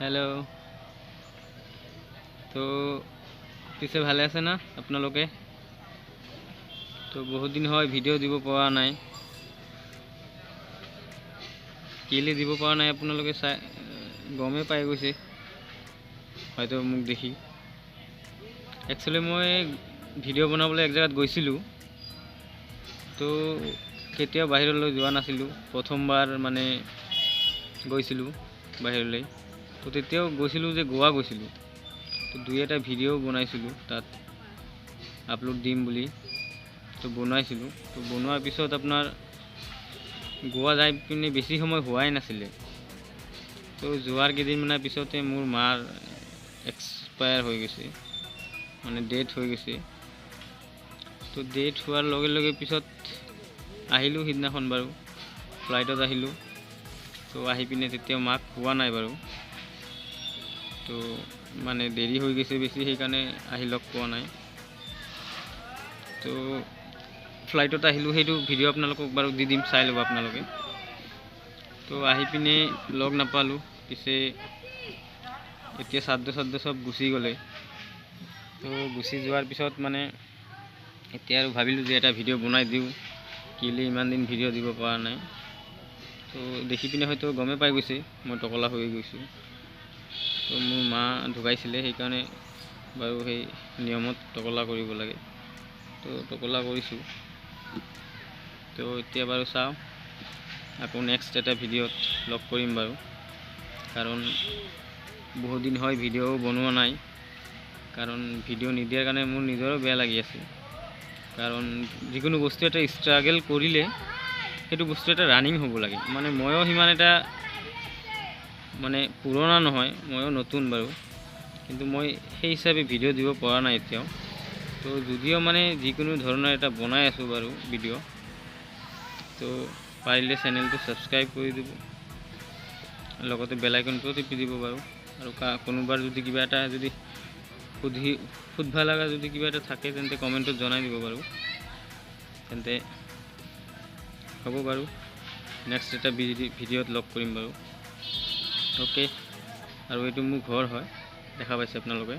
Hello. तो পিছে ভালে আছে না আপোনালোকে? তো বহুত দিন হয় ভিডিও দিব পৰা নাই। কেলে দিব পৰা নাই আপোনালোকে গমে পাই গৈছে হয়তো মোক দেখি। একচুয়ালি মই ভিডিও বনাবলৈ এক জায়গাত গৈছিলোঁ। তো কেতিয়াও বাহিৰলৈ যোৱা নাছিলোঁ, প্ৰথমবাৰ মানে গৈছিলোঁ বাহিৰলৈ। তো তেতিয়াও গৈছিলোঁ যে গোৱা গৈছিলোঁ। তো দুই এটা ভিডিও বনাইছিলোঁ তাত আপলোড দিম বুলি। তো বনাইছিলোঁ। তো বনোৱাৰ পিছত আপোনাৰ গোৱা যাই পিনে বেছি সময় হোৱাই নাছিলে। তো যোৱাৰ কেইদিনমানৰ পিছতে মোৰ মাৰ এক্সপায়াৰ হৈ গৈছে, মানে ডেথ হৈ গৈছে। তো ডেথ হোৱাৰ লগে লগে পিছত আহিলোঁ সিদিনাখন বাৰু, ফ্লাইটত আহিলোঁ। তো আহি পিনে তেতিয়া মাক পোৱা নাই বাৰু। তো মানে দেৰি হৈ গৈছে বেছি, সেইকাৰণে আহি লগ পোৱা নাই। তো ফ্লাইটত আহিলোঁ, সেইটো ভিডিও আপোনালোকক বাৰু দি দিম, চাই ল'ব আপোনালোকে। তো আহি পিনে লগ নাপালোঁ, পিছে এতিয়া শ্ৰাদ্ধ চব গুচি গ'লে। তো গুচি যোৱাৰ পিছত মানে এতিয়া আৰু ভাবিলোঁ যে এটা ভিডিও বনাই দিওঁ, কেলৈ ইমান দিন ভিডিও দিব পৰা নাই। তো দেখি পিনে হয়তো গমে পাই গৈছে মই টকলা হৈ গৈছোঁ। তো মোৰ মা ঢুকাইছিলে, সেইকাৰণে বাৰু সেই নিয়মত টকলা কৰিব লাগে। তো টকলা কৰিছোঁ। তো এতিয়া বাৰু চাওঁ, আকৌ নেক্সট এটা ভিডিঅ'ত লগ কৰিম বাৰু। কাৰণ বহুত দিন হয় ভিডিঅ' বনোৱা নাই। কাৰণ ভিডিঅ' নিদিয়াৰ কাৰণে মোৰ নিজৰো বেয়া লাগি আছে। কাৰণ যিকোনো বস্তু এটা ষ্ট্ৰাগল কৰিলে সেইটো বস্তু এটা ৰানিং হ'ব লাগে। মানে ময়ো সিমান এটা মানে পুৰণা নহয়, ময়ো নতুন বাৰু, কিন্তু মই সেই হিচাপে ভিডিঅ' দিব পৰা নাই এতিয়াও। তো যদিও মানে যিকোনো ধৰণৰ এটা বনাই আছোঁ বাৰু ভিডিঅ', তো পাৰিলে চেনেলটো ছাবস্ক্ৰাইব কৰি দিব, লগতে বেল আইকনটো টিপি দিব বাৰু। আৰু কোনোবাৰ যদি কিবা এটা যদি সুধিব লগা যদি কিবা এটা থাকে তেন্তে কমেণ্টত জনাই দিব বাৰু। তেন্তে হ'ব বাৰু, নেক্সট এটা ভিডিঅ'ত লগ কৰিম বাৰু। অ'কে। আৰু এইটো মোৰ ঘৰ হয়, দেখা পাইছে আপোনালোকে।